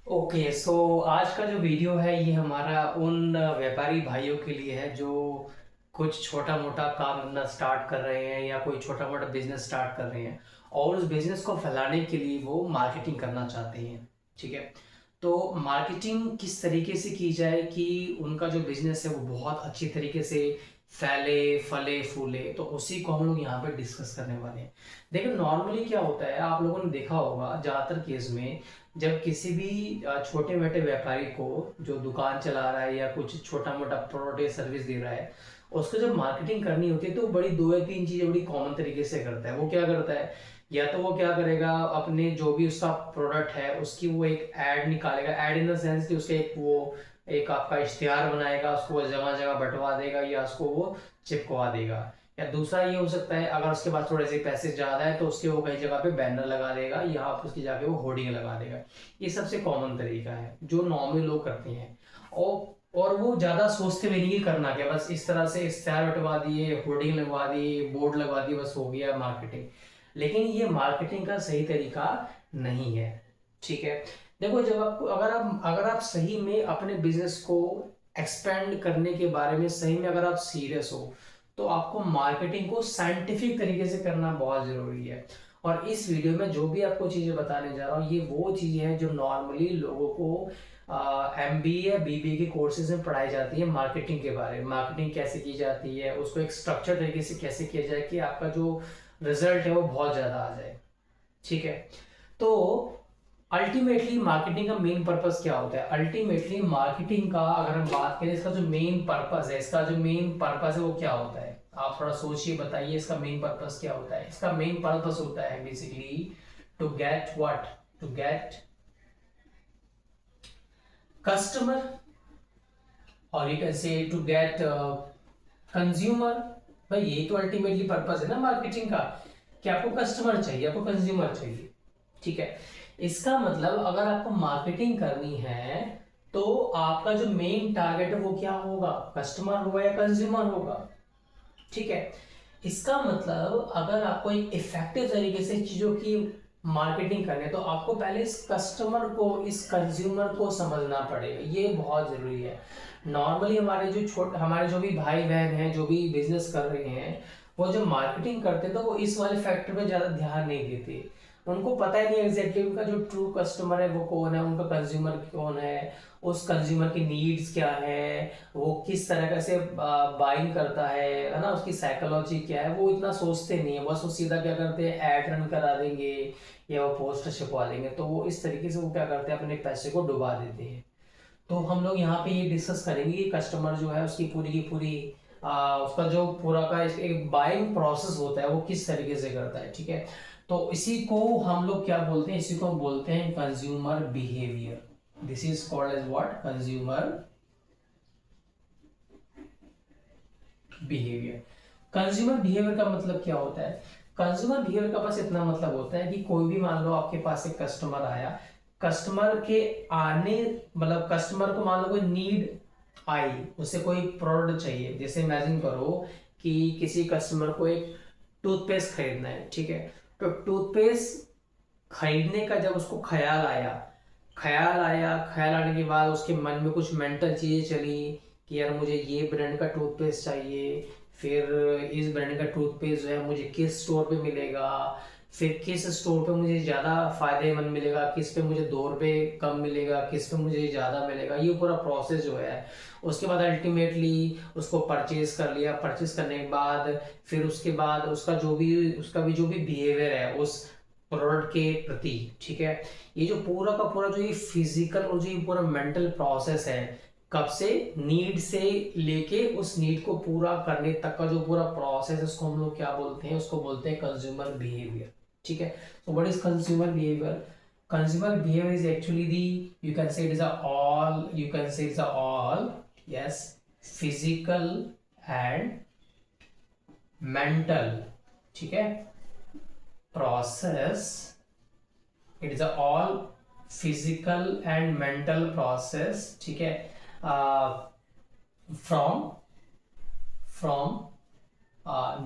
Okay so आज का जो वीडियो है ये हमारा उन व्यापारी भाइयों के लिए है जो कुछ छोटा मोटा काम धंधा स्टार्ट कर रहे हैं या कोई छोटा मोटा बिजनेस स्टार्ट कर रहे हैं और उस बिजनेस को फैलाने के लिए वो मार्केटिंग करना चाहते हैं। ठीक है। तो मार्केटिंग किस तरीके से की जाए कि उनका जो बिजनेस है वो बहुत अच्छी तरीके से फैले फले फूले, तो उसी को हम लोग यहाँ पे डिस्कस करने वाले हैं। देखिए नॉर्मली क्या होता है, आप लोगों ने देखा होगा ज़्यादातर केस में जब किसी भी छोटे मोटे व्यापारी को जो दुकान चला रहा है या कुछ छोटा मोटा प्रोडक्ट या सर्विस दे रहा है, उसको जब मार्केटिंग करनी होती है तो बड़ी दो या तीन चीजें बड़ी कॉमन तरीके से करता है। वो क्या करता है, या तो वो क्या करेगा, अपने जो भी उसका प्रोडक्ट है उसकी वो एक एड निकालेगा। एड इन द सेंस कि उसके एक वो एक आपका इश्तिहार बनाएगा, उसको वो जगह जगह बंटवा देगा या उसको वो चिपकवा देगा। या दूसरा ये हो सकता है, अगर उसके पास थोड़े से पैसे ज्यादा है तो उसके वो कई जगह पे बैनर लगा देगा, यहाँ पर उसकी जाके वो होर्डिंग लगा देगा। ये सबसे कॉमन तरीका है जो नॉर्मली लोग करते हैं। और वो ज्यादा सोचते भी नहीं कि करना क्या, बस इस तरह से इश्तेहार बंटवा दिए, होर्डिंग लगवा दिए, बोर्ड लगवा दिए, बस हो गया मार्केटिंग। लेकिन ये मार्केटिंग का सही तरीका नहीं है। ठीक है। देखो जब आपको अगर आप सही में अपने बिजनेस को एक्सपेंड करने के बारे में सही में अगर आप सीरियस हो तो आपको मार्केटिंग को साइंटिफिक तरीके से करना बहुत जरूरी है। और इस वीडियो में जो भी आपको चीजें बताने जा रहा हूँ ये वो चीजें हैं जो नॉर्मली लोगों को एमबीए या बीबीए के कोर्सेज में पढ़ाई जाती है। मार्केटिंग के बारे में, मार्केटिंग कैसे की जाती है, उसको एक स्ट्रक्चर तरीके से कैसे किया जाए कि आपका जो रिजल्ट है वो बहुत ज्यादा आ जाए। ठीक है। तो अल्टीमेटली मार्केटिंग का मेन पर्पस क्या होता है? अल्टीमेटली मार्केटिंग का अगर हम बात करें, इसका जो मेन पर्पस है, इसका जो मेन पर्पस है वो क्या होता है? आप थोड़ा सोचिए, बताइए इसका मेन पर्पस क्या होता है। इसका मेन पर्पस होता है basically to get what, to get customer, और you can say to get consumer. भाई ये तो अल्टीमेटली पर्पस है ना मार्केटिंग का, कि आपको कस्टमर चाहिए, आपको कंज्यूमर चाहिए। ठीक है। इसका मतलब अगर आपको मार्केटिंग करनी है तो आपका जो मेन टारगेट है वो क्या होगा? कस्टमर होगा या कंज्यूमर होगा? ठीक है। इसका मतलब अगर आपको एक इफेक्टिव तरीके से चीजों की मार्केटिंग करनी है तो आपको पहले इस कस्टमर को, इस कंज्यूमर को समझना पड़ेगा। ये बहुत जरूरी है। नॉर्मली हमारे जो भी भाई बहन हैं जो भी बिजनेस कर रहे हैं, वो जो मार्केटिंग करते हैं तो वो इस वाले फैक्टर पे ज्यादा ध्यान नहीं देते। उनको पता ही नहीं एग्जैक्टली उनका जो ट्रू कस्टमर है वो कौन है, उनका कंज्यूमर कौन है, उस कंज्यूमर की नीड्स क्या है, वो किस तरह का से बाइंग करता है ना, उसकी साइकोलॉजी क्या है, वो इतना सोचते नहीं है। बस वो सीधा क्या करते हैं, एड रन करा देंगे या वो पोस्टर छपवा देंगे। तो वो इस तरीके से वो क्या करते हैं, अपने पैसे को डुबा देते हैं। तो हम लोग यहाँ पे ये डिस्कस करेंगे कि कस्टमर जो है उसकी पूरी की पूरी उसका जो पूरा का एक बाइंग प्रोसेस होता है वो किस तरीके से करता है। ठीक है। तो इसी को हम लोग क्या बोलते हैं, इसी को हम बोलते हैं consumer behaviour. This is called as what, consumer behaviour. Consumer behaviour का मतलब क्या होता है? कंज्यूमर बिहेवियर का बस इतना मतलब होता है कि कोई भी, मान लो आपके पास एक कस्टमर आया, कस्टमर के आने, मतलब कस्टमर को मान लो कोई नीड आई, उसे कोई प्रोडक्ट चाहिए। जैसे इमेजिन करो कि किसी कस्टमर को एक टूथपेस्ट खरीदना है। ठीक है। तो टूथपेस्ट खरीदने का जब उसको ख्याल आने के बाद उसके मन में कुछ मेंटल चीजें चली कि यार मुझे ये ब्रांड का टूथपेस्ट चाहिए, फिर इस ब्रांड का टूथपेस्ट जो है मुझे किस स्टोर पे मिलेगा, फिर किस स्टोर पे मुझे ज़्यादा फायदेमंद मिलेगा, किस पे मुझे 2 रुपये कम मिलेगा, किस पे मुझे ज़्यादा मिलेगा। ये पूरा प्रोसेस जो है, उसके बाद अल्टीमेटली उसको परचेज कर लिया। परचेज करने के बाद फिर उसके बाद उसका भी जो भी बिहेवियर है उस प्रोडक्ट के प्रति। ठीक है। ये जो पूरा का पूरा जो ये फिजिकल और जो ये पूरा मेंटल प्रोसेस है, कब से, नीड से लेके उस नीड को पूरा करने तक का जो पूरा प्रोसेस है, उसको हम लोग क्या बोलते हैं? उसको बोलते हैं कंज्यूमर बिहेवियर। ठीक है। so what is consumer behavior? Consumer behavior is actually the, you can say it is a all, you can say it's a all, yes, physical and mental, ठीक है, process. It is a all physical and mental process, ठीक है, from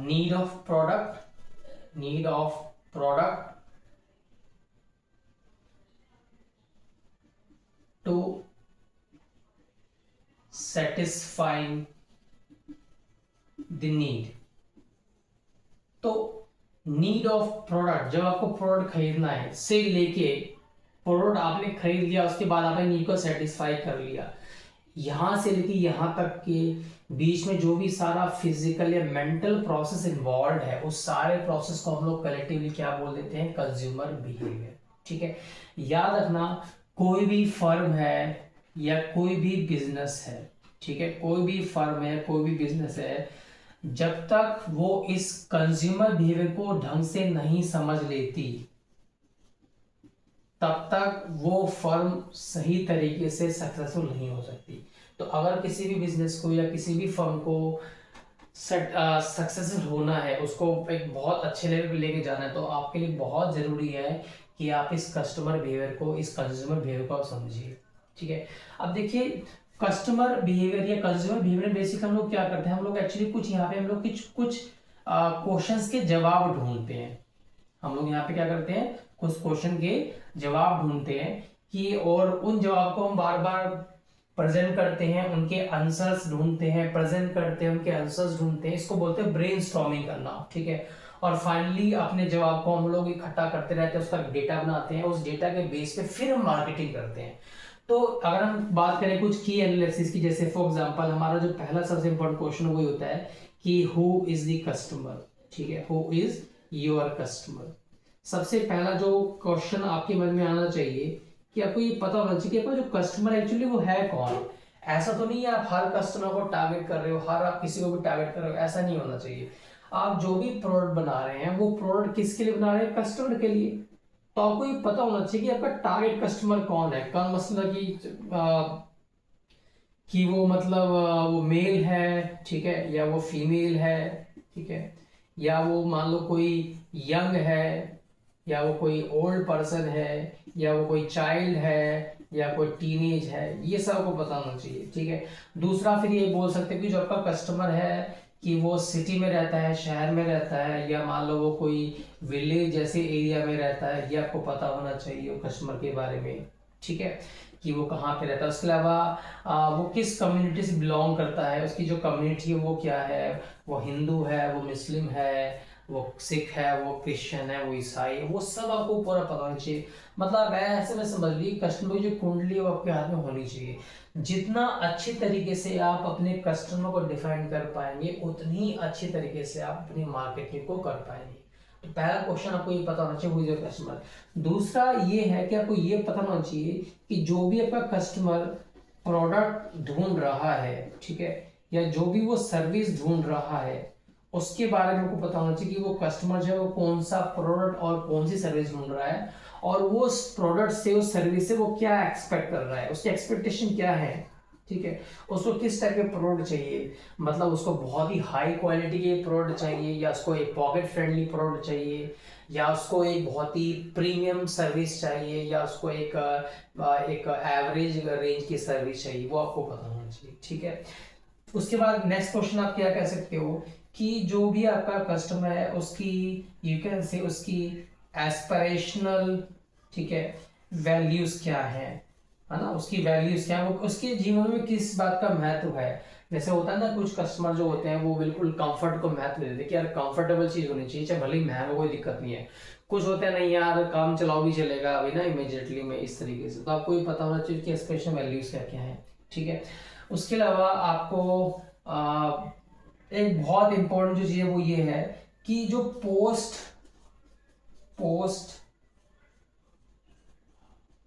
need of product satisfying the need। तो need of product, जब आपको product खरीदना है से लेके प्रोडक्ट आपने खरीद लिया, उसके बाद आपने नीड को सेटिस्फाई कर लिया, यहां से लेके यहां तक के बीच में जो भी सारा फिजिकल या मेंटल प्रोसेस इन्वॉल्व है, उस सारे प्रोसेस को हम लोग कलेक्टिवली क्या बोल देते हैं, कंज्यूमर बिहेवियर। ठीक है, याद रखना, कोई भी फर्म है या कोई भी बिजनेस है, ठीक है, कोई भी फर्म है, कोई भी बिजनेस है, जब तक वो इस कंज्यूमर बिहेवियर को ढंग से नहीं समझ लेती, तब तक वो फर्म सही तरीके से सक्सेसफुल नहीं हो सकती। तो अगर किसी भी बिजनेस को या किसी भी फर्म को सक्सेसफुल होना है, उसको एक बहुत अच्छे लेवल पे लेके जाना है, तो आपके लिए बहुत जरूरी है कि आप इस कस्टमर बिहेवियर को, इस कंज्यूमर बिहेवियर को आप समझिए। ठीक है, अब देखिए, कस्टमर बिहेवियर या कंज्यूमर बिहेवियर बेसिक हम लोग क्या करते हैं, हम लोग एक्चुअली कुछ यहाँ पे हम लोग कुछ क्वेश्चंस के जवाब ढूंढते हैं। हम लोग यहाँ पे क्या करते हैं, कुछ क्वेश्चन के जवाब ढूंढते हैं कि, और उन जवाब को हम बार बार प्रेजेंट करते हैं, उनके आंसर्स ढूंढते हैं, प्रेजेंट करते हैं, उनके आंसर्स ढूंढते हैं। इसको बोलते हैं ब्रेनस्टॉर्मिंग करना। ठीक है, और फाइनली अपने जवाब को हम लोग इकट्ठा करते रहते हैं, उसका डेटा बनाते हैं, उस डेटा के बेस पे फिर हम मार्केटिंग करते हैं। तो अगर हम बात करें कुछ की एनालिसिस की, जैसे फॉर एग्जांपल हमारा जो पहला सबसे इंपॉर्टेंट क्वेश्चन वही होता है कि हु इज द कस्टमर। ठीक है, हु इज योर कस्टमर। सबसे पहला जो क्वेश्चन आपके मन में आना चाहिए कि आपको ये पता होना चाहिए कि आपका जो कस्टमर एक्चुअली वो है कौन। ऐसा तो नहीं है आप हर कस्टमर को टारगेट कर रहे हो, हर आप किसी को भी टारगेट कर रहे हो, ऐसा नहीं होना चाहिए। आप जो भी प्रोडक्ट बना रहे हैं वो प्रोडक्ट किसके लिए बना रहे हैं, कस्टमर के लिए। तो आपको ये पता होना चाहिए कि आपका टारगेट कस्टमर कौन है, कौन, मतलब कि वो मतलब वो मेल है, ठीक है, या वो फीमेल है, ठीक है, या वो मान लो कोई यंग है, या वो कोई ओल्ड पर्सन है, या वो कोई चाइल्ड है, या कोई टीनेज है, ये सब आपको पता होना चाहिए। ठीक है, दूसरा फिर ये बोल सकते हैं कि जो आपका कस्टमर है कि वो सिटी में रहता है, शहर में रहता है, या मान लो वो कोई विलेज जैसे एरिया में रहता है, ये आपको पता होना चाहिए वो कस्टमर के बारे में। ठीक है, कि वो कहाँ पे रहता है, उसके अलावा वो किस कम्युनिटी से बिलोंग करता है, उसकी जो कम्युनिटी है वो क्या है, वो हिंदू है, वो मुस्लिम है, वो सिख है, वो क्रिश्चियन है, वो ईसाई है, वो सब आपको पूरा पता होना चाहिए। मतलब ऐसे में समझ लीजिए कस्टमर की जो कुंडली है वो आपके हाथ में होनी चाहिए। जितना अच्छी तरीके से आप अपने कस्टमर को डिफाइन कर पाएंगे, उतनी अच्छी तरीके से आप अपनी मार्केटिंग को कर पाएंगे। तो पहला क्वेश्चन आपको ये पता होना चाहिए, हु इज योर कस्टमर। दूसरा ये है कि आपको ये पता होना चाहिए कि जो भी आपका कस्टमर प्रोडक्ट ढूंढ रहा है, ठीक है, या जो भी वो सर्विस ढूंढ रहा है, उसके बारे में आपको पता होना चाहिए कि वो कस्टमर जो है वो कौन सा प्रोडक्ट और कौन सी सर्विस ढूंढ रहा है, और वो उस प्रोडक्ट से, उस सर्विस से वो क्या एक्सपेक्ट कर रहा है, उसकी एक्सपेक्टेशन क्या है। ठीक है, उसको किस टाइप के प्रोडक्ट चाहिए, मतलब उसको बहुत ही हाई क्वालिटी के प्रोडक्ट चाहिए, या उसको एक पॉकेट फ्रेंडली प्रोडक्ट चाहिए, या उसको एक बहुत ही प्रीमियम सर्विस चाहिए, या उसको एक एवरेज रेंज की सर्विस चाहिए, वो आपको पता होना चाहिए। ठीक है, उसके बाद नेक्स्ट क्वेश्चन आप क्या कह सकते हो कि जो भी आपका कस्टमर है उसकी, यू कैन से उसकी एस्पिरेशनल, ठीक है, वैल्यूज क्या है ना, उसकी वैल्यूज क्या है, वो उसके जीवन में किस बात का महत्व है। जैसे होता है ना, कुछ कस्टमर जो होते हैं वो बिल्कुल कंफर्ट को महत्व देते हैं कि यार कंफर्टेबल चीज होनी चाहिए, चाहे भले ही महंगा, कोई दिक्कत नहीं है। कुछ होते हैं नहीं यार काम चलाओ भी चलेगा अभी ना इमीडिएटली में, इस तरीके से। तो आपको ये पता होना चाहिए कि एस्पिरेशनल वैल्यूज क्या क्या है। ठीक है, उसके अलावा आपको एक बहुत इंपॉर्टेंट जो चीज है वो ये है कि जो पोस्ट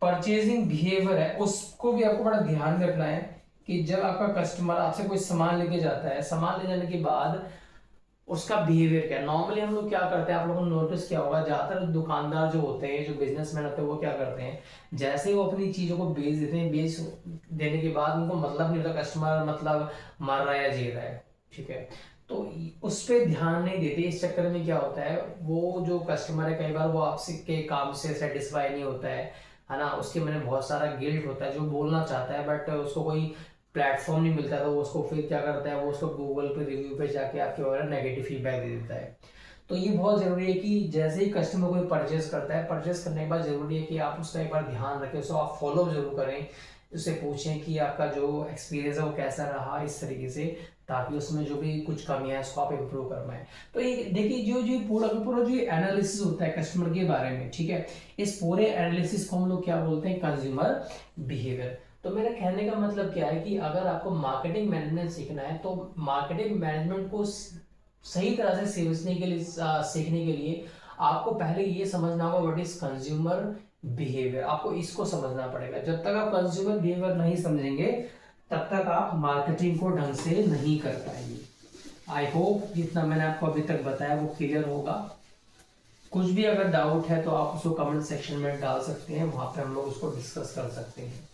परचेजिंग बिहेवियर है उसको भी आपको बड़ा ध्यान रखना है कि जब आपका कस्टमर आपसे कोई सामान लेके जाता है, सामान ले जाने के बाद उसका बिहेवियर क्या है। नॉर्मली हम लोग क्या करते हैं, आप लोगों ने नोटिस किया होगा, ज्यादातर दुकानदार जो होते हैं, जो बिजनेसमैन होते हैं, वो क्या करते हैं, जैसे वो अपनी चीजों को बेच देते हैं, बेच देने के बाद उनको मतलब नहीं होता कस्टमर मतलब मर रहा है या जी रहा है। ठीक है, तो उस पर ध्यान नहीं देते। इस चक्कर में क्या होता है, वो जो कस्टमर है कई बार वो आपसे के काम से सेटिस्फाई नहीं होता है ना, उसके मन में बहुत सारा गिल्ट होता है, जो बोलना चाहता है बट उसको कोई प्लेटफॉर्म नहीं मिलता, तो उसको फिर क्या करता है, वो उसको गूगल पे रिव्यू पे जाके आपके वगैरह नेगेटिव फीडबैक दे देता है। तो ये बहुत ज़रूरी है कि जैसे ही कस्टमर कोई परचेस करता है, परचेस करने के बाद ज़रूरी है कि आप उसका एक बार ध्यान रखें, उसको आप फॉलो जरूर करें, उससे पूछें कि आपका जो एक्सपीरियंस है वो कैसा रहा, इस तरीके से, ताकि उसमें जो भी कुछ कमियां है उसको आप इम्प्रूव कर पाएँ। तो ये देखिए, जो जो पूरा का पूरा जो एनालिसिस होता है कस्टमर के बारे में, ठीक है, इस पूरे एनालिसिस को हम लोग क्या बोलते हैं, कंज्यूमर बिहेवियर। तो मेरा कहने का मतलब क्या है कि अगर आपको मार्केटिंग मैनेजमेंट सीखना है तो मार्केटिंग मैनेजमेंट को सही तरह से सीखने के लिए आपको पहले ये समझना होगा व्हाट इज कंज्यूमर बिहेवियर। आपको इसको समझना पड़ेगा। जब तक आप कंज्यूमर बिहेवियर नहीं समझेंगे तब तक आप मार्केटिंग को ढंग से नहीं कर पाएंगे। आई होप जितना मैंने आपको अभी तक बताया वो क्लियर होगा। कुछ भी अगर डाउट है तो आप उसको कमेंट सेक्शन में डाल सकते हैं, वहां पे हम लोग उसको डिस्कस कर सकते हैं।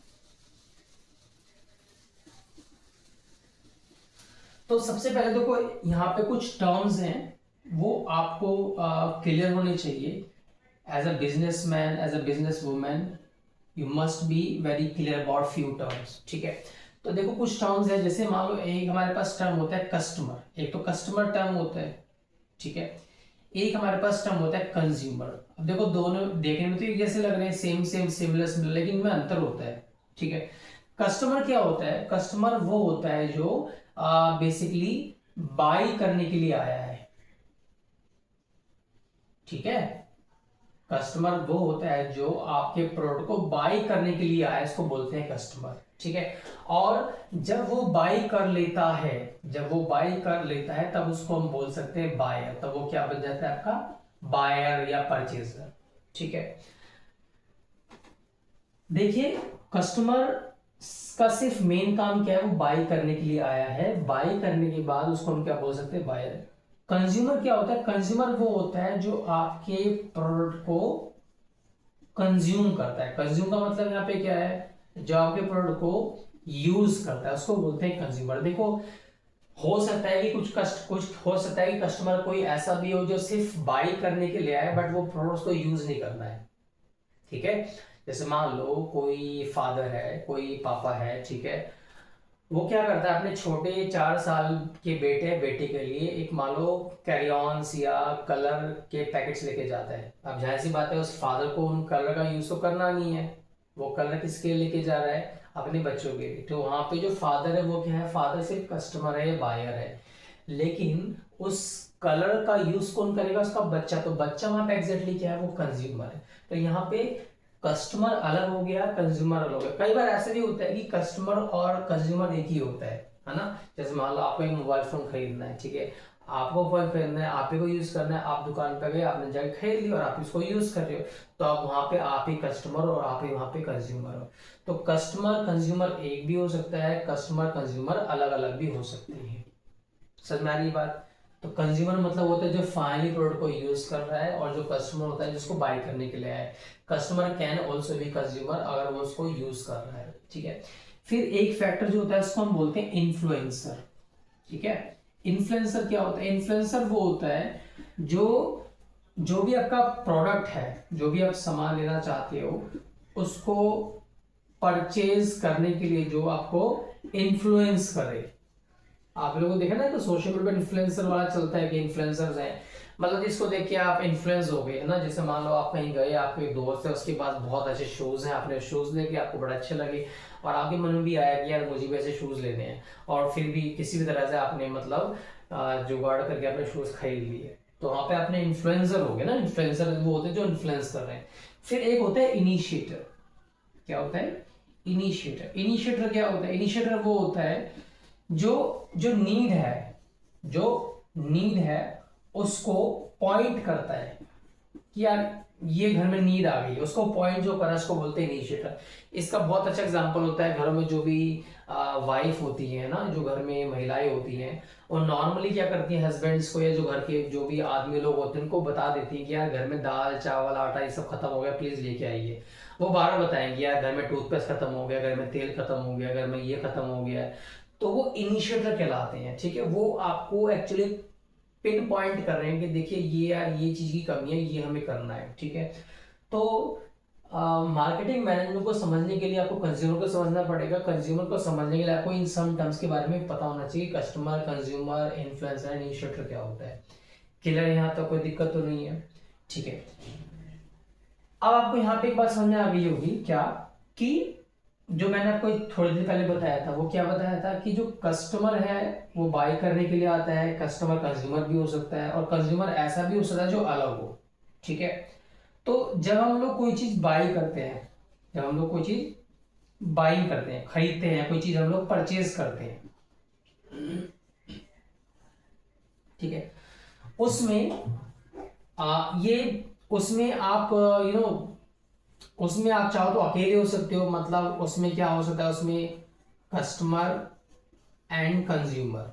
तो सबसे पहले देखो, यहाँ पे कुछ टर्म्स हैं वो आपको क्लियर होने चाहिए। As a businessman, as a business women, you must be very clear about few terms, ठीक है। तो देखो कुछ टर्म्स है, जैसे मान लो एक हमारे पास टर्म होता है कस्टमर, एक तो कस्टमर टर्म होता है, ठीक है। एक हमारे पास टर्म होता है कंज्यूमर। अब देखो दोनों देखने में तो एक जैसे लग रहे हैं, सेम सेम सिमिलर सिमिलर, लेकिन इनमें अंतर होता है, ठीक है। कस्टमर क्या होता है, कस्टमर वो होता है जो बेसिकली बाई करने के लिए आया है, ठीक है। कस्टमर वो होता है जो आपके प्रोडक्ट को बाई करने के लिए आया है, इसको बोलते हैं कस्टमर, ठीक है। और जब वो बाई कर लेता है, जब वो बाई कर लेता है तब उसको हम बोल सकते हैं बायर। तब वो क्या बन जाता है, आपका बायर या परचेजर, ठीक है। देखिए कस्टमर का सिर्फ मेन काम क्या है, वो बाई करने के लिए आया है, बाई करने के बाद उसको हम क्या बोल सकते हैं, बायर। कंज्यूमर क्या होता है, कंज्यूमर वो होता है जो आपके प्रोडक्ट को कंज्यूम करता है। कंज्यूम का मतलब यहाँ पे क्या है, जो आपके प्रोडक्ट को यूज करता है उसको बोलते हैं कंज्यूमर। देखो हो सकता है कि कुछ हो सकता है कि कस्टमर कोई ऐसा भी हो जो सिर्फ बाई करने के लिए आए बट वो प्रोडक्ट को यूज नहीं करना है, ठीक है। जैसे मान लो कोई फादर है, कोई पापा है, ठीक है, वो क्या करता है अपने छोटे 4 साल के बेटे बेटी के लिए एक मान लो कैरियॉन्स या कलर के पैकेट्स लेके जाता है। अब जाहिर सी बात है उस फादर को उन कलर का यूज तो करना नहीं है, वो कलर किसके लिए लेके जा रहा है, अपने बच्चों के लिए। तो वहां पे जो फादर है वो क्या है, फादर सिर्फ कस्टमर है या बायर है, लेकिन उस कलर का यूज कौन करेगा, उसका बच्चा। तो बच्चा वहां पे एग्जैक्टली क्या है, वो कंज्यूमर है। तो यहाँ पे कस्टमर अलग हो गया, कंज्यूमर अलग हो गया। कई बार ऐसे भी होता है कि कस्टमर और कंज्यूमर एक ही होता है ना। जैसे मान लो आपको एक मोबाइल फोन खरीदना है, ठीक है, आपको फोन खरीदना है, आप ही को यूज करना है, आप दुकान पे गए, आपने जाकर खरीद लिया और आप इसको यूज कर रहे हो, तो आप वहां पे आप ही कस्टमर और आप ही वहां पे कंज्यूमर हो। तो कस्टमर कंज्यूमर एक भी हो सकता है, कस्टमर कंज्यूमर अलग अलग भी हो सकते हैं। समझ में आ रही बात। तो कंज्यूमर मतलब होता है जो फाइनली प्रोडक्ट को यूज कर रहा है, और जो कस्टमर होता है जिसको बाय करने के लिए आया है। Customer can also be consumer अगर वो उसको यूज कर रहा है, ठीक है। फिर एक फैक्टर जो होता है उसको हम बोलते हैं इन्फ्लुएंसर, ठीक है। इन्फ्लुएंसर क्या होता है, इन्फ्लुएंसर वो होता है जो जो भी आपका प्रोडक्ट है, जो भी आप सामान लेना चाहते हो, उसको परचेज करने के लिए जो आपको इन्फ्लुएंस करे। आप लोगों को देखा ना, तो सोशल मीडिया इन्फ्लुएंसर वाला चलता है कि इन्फ्लुएंसर्स हैं, मतलब जिसको देख के आप इन्फ्लुएंस हो गए, है ना। जैसे मान लो आप कहीं गए, आपके एक दोस्त है, उसके पास बहुत अच्छे शूज हैं, आपने शूज देखे, आपको बड़ा अच्छे लगे, और आपके मन में भी आया कि यार मुझे भी ऐसे शूज लेने हैं, और फिर भी किसी भी तरह से आपने मतलब जुगाड़ करके अपने शूज खरीद लिए। तो वहां पे आपने इन्फ्लुएंसर हो गए ना। इन्फ्लुएंसर वो होते हैं जो इन्फ्लुएंस कर रहे हैं। फिर एक होता है इनिशिएटर। क्या होता है, इनिशिएटर। इनिशिएटर क्या होता है, इनिशिएटर वो होता है जो जो नीड है, जो नीड है उसको पॉइंट करता है कि यार ये घर में नीड आ गई, उसको पॉइंट जो करा उसको बोलते हैं इनिशिएटर। इसका बहुत अच्छा एग्जांपल होता है घरों में जो भी वाइफ होती है ना, जो घर में महिलाएं होती हैं, वो नॉर्मली क्या करती हैं, हस्बैंड्स को या जो घर के जो भी आदमी लोग होते हैं उनको बता देती हैं कि यार घर में दाल चावल आटा ये सब खत्म हो गया, प्लीज लेके आइए। वो बार बार बताएंगे यार घर में टूथपेस्ट खत्म हो गया, घर में तेल खत्म हो गया, घर में ये खत्म हो गया। तो वो इनिशिएटर कहलाते हैं, ठीक है। वो आपको एक्चुअली पिन पॉइंट कर रहे हैं कि देखिए ये यार ये चीज की कमी है, ये हमें करना है, ठीक है। तो मार्केटिंग मैनेजमेंट को समझने के लिए आपको कंज्यूमर को समझना पड़ेगा। कंज्यूमर को समझने के लिए आपको इन सम टर्म्स के बारे में पता होना चाहिए, कस्टमर, कंज्यूमर, इन्फ्लुएंसर, इनिशिएटर क्या होता है। क्लियर है, यहाँ तक कोई दिक्कत तो नहीं है, ठीक है। अब आपको यहाँ पे एक बात समझ में आ गई होगी क्या, कि जो मैंने आपको थोड़ी देर पहले बताया था, वो क्या बताया था कि जो कस्टमर है वो बाय करने के लिए आता है, कस्टमर कंज्यूमर भी हो सकता है और कंज्यूमर ऐसा भी हो सकता है जो अलग हो, ठीक है। तो जब हम लोग कोई चीज बाई करते हैं, जब हम लोग कोई चीज बाइंग करते हैं, खरीदते हैं, कोई चीज हम लोग परचेज करते हैं, ठीक है, उसमें ये उसमें आप उसमें आप चाहो तो अकेले हो सकते हो, मतलब उसमें क्या हो सकता है, उसमें कस्टमर एंड कंज्यूमर,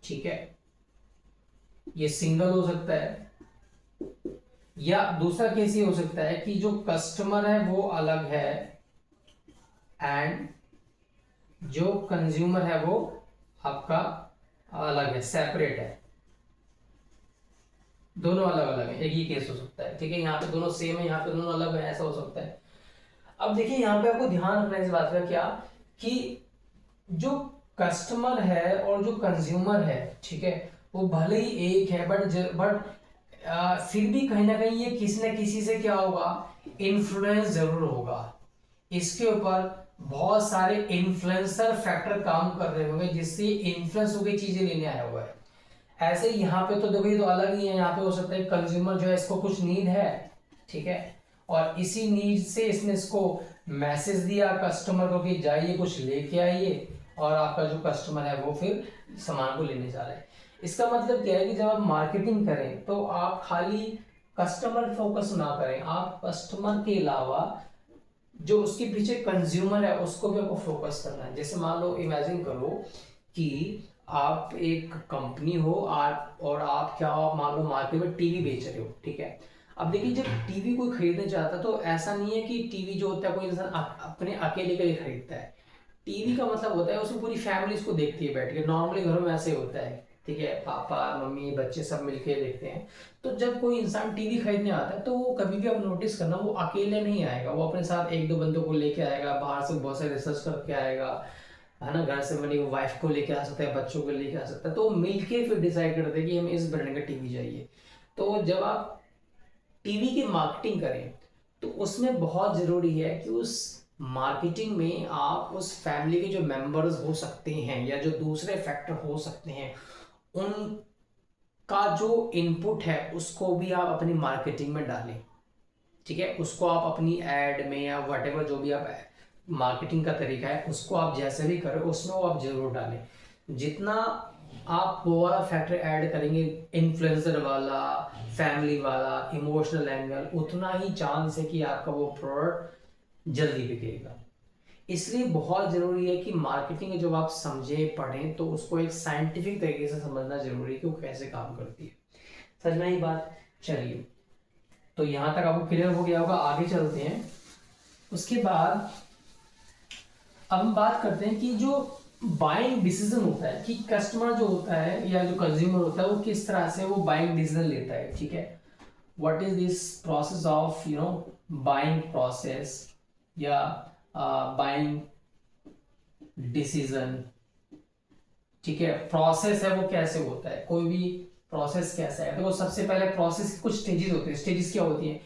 ठीक है, ये सिंगल हो सकता है, या दूसरा केस ये हो सकता है कि जो कस्टमर है वो अलग है एंड जो कंज्यूमर है वो आपका अलग है, सेपरेट है, दोनों अलग अलग है, एक ही केस हो सकता है, ठीक है। यहाँ पे दोनों सेम है, यहाँ पे दोनों अलग है, ऐसा हो सकता है। अब देखिए यहाँ पे आपको ध्यान रखना है इस बात का क्या, कि जो कस्टमर है और जो कंज्यूमर है, ठीक है, वो भले ही एक है, बट फिर भी कहीं ना कहीं ये किसी न किसी से क्या होगा, इन्फ्लुएंस जरूर होगा, इसके ऊपर बहुत सारे इन्फ्लुएंसर फैक्टर काम कर रहे होंगे जिससे इन्फ्लुएंस होकर चीजें लेने आया हुआ है। ऐसे यहाँ पे तो देखो ये तो अलग ही है, यहाँ पे हो सकता है कंज्यूमर जो है इसको कुछ नीड है, ठीक है, और इसी नीड से इसने इसको मैसेज दिया कस्टमर को कि जाइए कुछ लेके आइए, और आपका जो कस्टमर है वो फिर सामान को लेने जा रहा है। इसका मतलब क्या है कि जब आप मार्केटिंग करें तो आप खाली कस्टमर फोकस ना करें, आप कस्टमर के अलावा जो उसके पीछे कंज्यूमर है उसको भी आपको फोकस करना है। जैसे मान लो, इमेजिन करो कि आप एक कंपनी हो और आप क्या हो, मान लो मार्केट में टीवी बेच रहे हो, ठीक है। अब देखिए जब टीवी कोई खरीदने जाता है तो ऐसा नहीं है कि टीवी जो होता है कोई इंसान अपने अकेले के लिए खरीदता है। टीवी का मतलब होता है उसमें पूरी फैमिली इसको देखती है बैठ के, नॉर्मली घरों में ऐसे होता है, ठीक है, पापा मम्मी बच्चे सब मिलके देखते हैं। तो जब कोई इंसान टीवी खरीदने आता है तो वो कभी भी आप नोटिस करना, वो अकेले नहीं आएगा, वो अपने साथ एक दो बंदों को लेके आएगा, बाहर से बहुत सारे रिसर्च करके आएगा, है ना, घर से बनी वाइफ को लेके आ सकता है, बच्चों को लेके आ सकता है, तो मिलके फिर डिसाइड करते हैं कि हमें इस ब्रांड का टीवी चाहिए। तो जब आप टीवी की मार्केटिंग करें तो उसमें बहुत जरूरी है कि उस मार्केटिंग में आप उस फैमिली के जो मेंबर्स हो सकते हैं या जो दूसरे फैक्टर हो सकते हैं उनका जो इनपुट है उसको भी आप अपनी मार्केटिंग में डालें, ठीक है, उसको आप अपनी एड में या वटेवर जो भी आप मार्केटिंग का तरीका है उसको आप जैसे भी करें उसमें वो आप जरूर डालें। जितना आप वो वाला फैक्टर ऐड करेंगे, इन्फ्लुएंसर वाला, फैमिली वाला, इमोशनल एंगल, उतना ही चांस है कि आपका वो प्रोडक्ट जल्दी बिकेगा। इसलिए बहुत जरूरी है कि मार्केटिंग जब आप समझें पढ़ें तो उसको एक साइंटिफिक तरीके से समझना जरूरी है कि वो कैसे काम करती है। समझ में आई बात? चलिए, तो यहां तक आपको क्लियर हो गया होगा, आगे चलते हैं। उसके बाद अब हम बात करते हैं कि जो बाइंग डिसीजन होता है, कि कस्टमर जो होता है या जो कंज्यूमर होता है वो किस तरह से वो बाइंग डिसीजन लेता है, ठीक है। What is this process of buying process या बाइंग डिसीजन, ठीक है। प्रोसेस है वो कैसे होता है, कोई भी प्रोसेस कैसा है, तो वो सबसे पहले प्रोसेस की कुछ स्टेजेस होते हैं। स्टेजेस क्या होती हैं?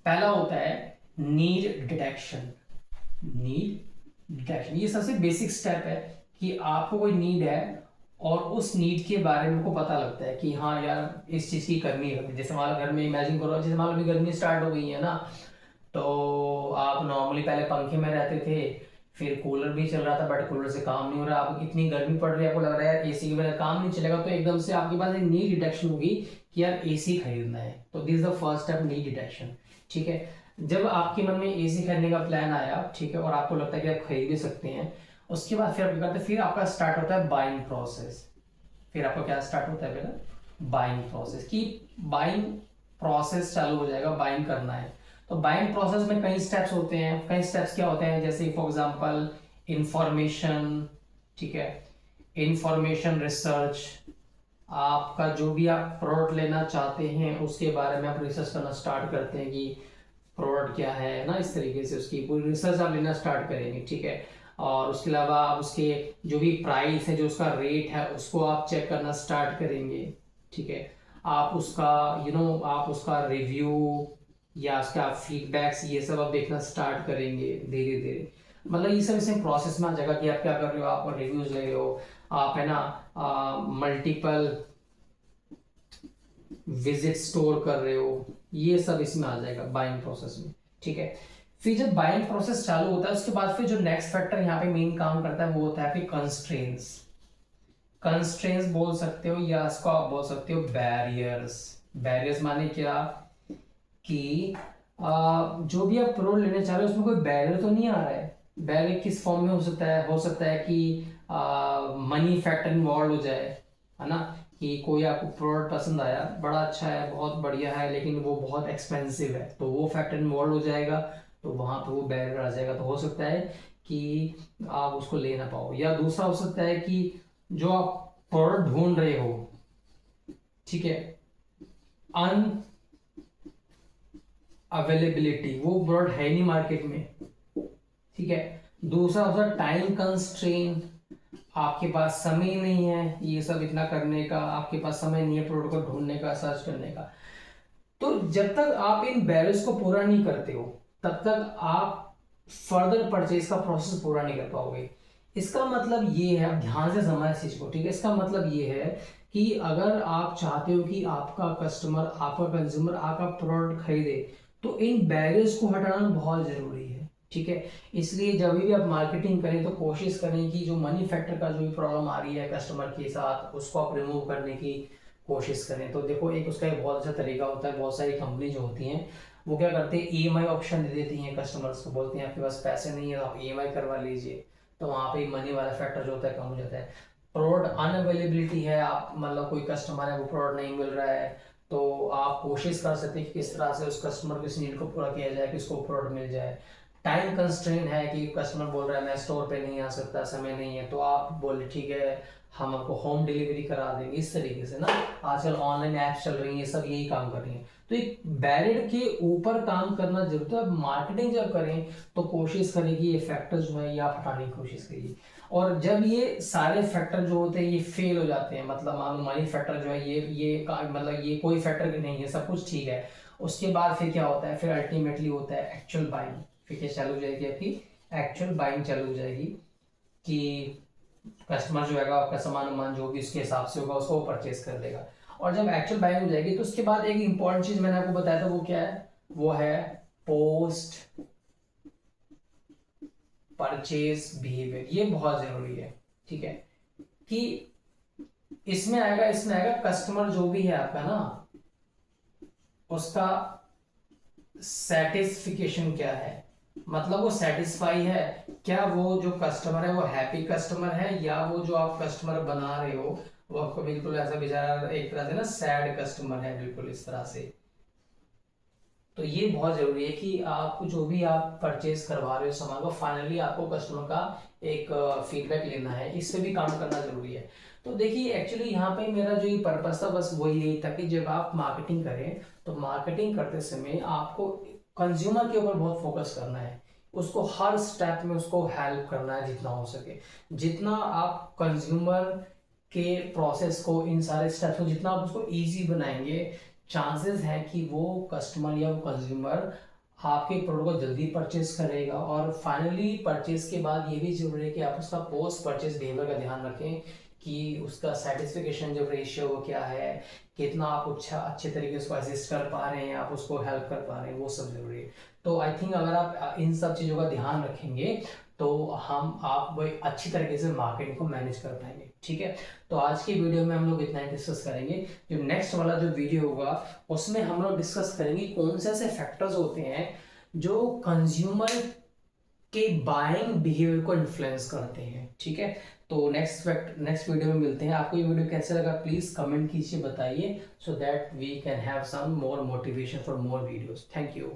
पहला होता है नीड डिटेक्शन। नीड डिटेक्शन ये सबसे बेसिक स्टेप है कि आपको कोई नीड है और उस नीड के बारे में को पता लगता है कि हाँ यार इस चीज़ की करनी है। जैसे हमारे घर में इमेजिन करो, जैसे मान लो गर्मी स्टार्ट हो गई है ना, तो आप नॉर्मली पहले पंखे में रहते थे, फिर कूलर भी चल रहा था बट कूलर से काम नहीं हो रहा, आपको इतनी गर्मी पड़ रही है, आपको लग रहा है यार एसी के बिना काम नहीं चलेगा, तो एकदम से आपके पास एक नीड डिटेक्शन होगी कि यार एसी खरीदना है। तो this is the first step, need detection, ठीक है। जब आपके मन में एसी खरीदने का प्लान आया, ठीक है, और आपको लगता है कि आप खरीद भी सकते हैं, उसके बाद फिर आप क्या करते हैं, फिर आपका स्टार्ट होता है बाइंग प्रोसेस। फिर आपका क्या स्टार्ट होता है पहले? Buying process. की बाइंग प्रोसेस चालू हो जाएगा, बाइंग करना है। तो बाइंग प्रोसेस में कई स्टेप्स होते हैं। कई स्टेप्स क्या होते हैं, जैसे फॉर एग्जांपल इंफॉर्मेशन, ठीक है, इंफॉर्मेशन रिसर्च, आपका जो भी आप प्रोडक्ट लेना चाहते हैं उसके बारे में आप रिसर्च करना स्टार्ट करते हैं कि प्रोडक्ट क्या है ना, इस तरीके से उसकी पूरी रिसर्च आप लेना स्टार्ट करेंगे, ठीक है। और उसके अलावा आप उसके जो भी प्राइस है, जो उसका रेट है, उसको आप चेक करना स्टार्ट करेंगे, ठीक है। आप उसका आप उसका रिव्यू या उसका फीडबैक्स ये सब आप देखना स्टार्ट करेंगे धीरे धीरे। मतलब ये सब इसमें प्रोसेस में आ जाएगा कि आप क्या कर रहे हो, आप रिव्यूज ले रहे हो, आप है ना मल्टीपल विजिट स्टोर कर रहे हो, ये सब इसमें आ जाएगा बाइंग प्रोसेस में। ठीक है, फिर जब बाइंग प्रोसेस चालू होता है उसके बाद फिर जो नेक्स्ट फैक्टर यहाँ पे मेन काम करता है वो होता है फिर कंस्ट्रेंट्स। कंस्ट्रेंट्स बोल सकते हो या इसको आप बोल सकते हो बैरियर्स। बैरियर्स माने क्या कि जो भी आप प्रोडक्ट लेने चाह रहे हो उसमें कोई बैरियर तो नहीं आ रहा है। बैरियर किस फॉर्म में हो सकता है, हो सकता है कि मनी फैक्टर इन्वॉल्व हो जाए, है ना, कि कोई आपको प्रोडक्ट पसंद आया, बड़ा अच्छा है, बहुत बढ़िया है, लेकिन वो बहुत एक्सपेंसिव है, तो वो फैक्टर इन्वॉल्व हो जाएगा, तो वहां पे वो बैरियर आ जाएगा। तो हो सकता है कि आप उसको ले ना पाओ। या दूसरा हो सकता है कि जो आप प्रोडक्ट ढूंढ रहे हो, ठीक है, अन अवेलेबिलिटी, वो प्रोडक्ट है नहीं मार्केट में, ठीक है। दूसरा होता है टाइम कंस्ट्रेन, आपके पास समय नहीं है ये सब इतना करने का, आपके पास समय नहीं है प्रोडक्ट को ढूंढने का, सर्च करने का। तो जब तक आप इन बैरियर्स को पूरा नहीं करते हो तब तक आप फर्दर परचेज का प्रोसेस पूरा नहीं कर पाओगे। इसका मतलब ये है, आप ध्यान से समझ इस चीज को, ठीक है। इसका मतलब ये है कि अगर आप चाहते हो कि आपका कस्टमर, आपका कंज्यूमर आपका प्रोडक्ट खरीदे, तो इन बैरियर्स को हटाना बहुत जरूरी है, ठीक है। इसलिए जब भी आप मार्केटिंग करें तो कोशिश करें कि जो मनी फैक्टर का जो भी प्रॉब्लम आ रही है कस्टमर के साथ, उसको आप रिमूव करने की कोशिश करें। तो देखो, एक उसका एक बहुत अच्छा तरीका होता है, बहुत सारी कंपनी जो होती हैं वो क्या करते हैं, ईएमआई ऑप्शन दे देती हैं कस्टमर्स को, बोलते हैं आपके पास पैसे नहीं है तो आप ईएमआई करवा लीजिए, तो वहाँ पे मनी वाला फैक्टर जो होता है कम हो जाता है। प्रोडक्ट अनअवेलेबिलिटी है, आप मतलब कोई कस्टमर है वो प्रोडक्ट नहीं मिल रहा है, तो आप कोशिश कर सकते हैं कि किस तरह से उस कस्टमर की नीड को पूरा किया जाए कि उसको प्रोडक्ट मिल जाए। टाइम कंस्ट्रेन है कि कस्टमर बोल रहा है मैं स्टोर पे नहीं आ सकता, समय नहीं है, तो आप बोले ठीक है हम आपको होम डिलीवरी करा देंगे। इस तरीके से ना आजकल ऑनलाइन ऐप्स चल रही हैं, सब यही काम कर रही हैं। तो एक बैरियर के ऊपर काम करना जरूरत है। मार्केटिंग जब करें तो कोशिश करें कि ये फैक्टर जो है ये आप हटाने की कोशिश करिए। और जब ये सारे फैक्टर जो होते हैं ये फेल हो जाते हैं, मतलब मान लो मनी फैक्टर जो है मतलब ये कोई फैक्टर नहीं है, सब कुछ ठीक है, उसके बाद फिर क्या होता है, फिर अल्टीमेटली होता है एक्चुअल बाइंग। फिर क्या चालू हो जाएगी आपकी, एक्चुअल बाइंग चालू हो जाएगी कि कस्टमर जो है आपका सामान वामान जो भी उसके हिसाब से होगा उसको परचेज कर लेगा। और जब एक्चुअल बाइंग हो जाएगी तो उसके बाद एक इंपॉर्टेंट चीज मैंने आपको बताया था, वो क्या है, वो है पोस्ट परचेज बिहेवियर। ये बहुत जरूरी है, ठीक है, कि इसमें आएगा कस्टमर जो भी है आपका ना, उसका सेटिस्फिकेशन क्या है, मतलब वो सेटिस्फाई है क्या, वो जो कस्टमर है वो हैप्पी कस्टमर है, या वो जो आप कस्टमर बना रहे हो वो आपको बिल्कुल ऐसा बेचारा एक तरह से ना सैड कस्टमर है, बिल्कुल इस तरह से। तो ये बहुत जरूरी है कि आप जो भी आप परचेज करवा रहे हो सामान को, फाइनली आपको कस्टमर का एक फीडबैक लेना है, इस पे भी काम करना जरूरी है। तो देखिए एक्चुअली यहाँ पे मेरा जो ये पर्पस था बस वही यही था कि जब आप मार्केटिंग करें तो मार्केटिंग करते समय आपको कंज्यूमर के ऊपर बहुत फोकस करना है, उसको हर स्टेप में उसको हेल्प करना है जितना हो सके। जितना आप कंज्यूमर के प्रोसेस को, इन सारे स्टेप्स को जितना आप उसको ईजी बनाएंगे, चांसेस है कि वो कस्टमर या वो कंज्यूमर आपके प्रोडक्ट को जल्दी परचेज करेगा। और फाइनली परचेज के बाद ये भी जरूरी है कि आप उसका पोस्ट परचेज बिहेवियर का ध्यान रखें कि उसका सेटिस्फिकेशन जो रेशियो वो क्या है, कितना आप अच्छे तरीके से उसको असिस्ट कर पा रहे हैं, आप उसको हेल्प कर पा रहे हैं, वो सब जरूरी है। तो आई थिंक अगर आप इन सब चीज़ों का ध्यान रखेंगे तो आप वो अच्छी तरीके से मार्केटिंग को मैनेज कर पाएंगे, ठीक है। तो आज की वीडियो में हम लोग इतना ही डिस्कस करेंगे। जो नेक्स्ट वाला जो वीडियो होगा उसमें हम लोग डिस्कस करेंगे कौन से ऐसे फैक्टर्स होते हैं जो कंज्यूमर के बाइंग बिहेवियर को इन्फ्लुएंस करते हैं, ठीक है। तो नेक्स्ट वीडियो में मिलते हैं। आपको ये वीडियो कैसे लगा प्लीज कमेंट कीजिए, बताइए, so that we can have some more motivation for more videos. Thank you.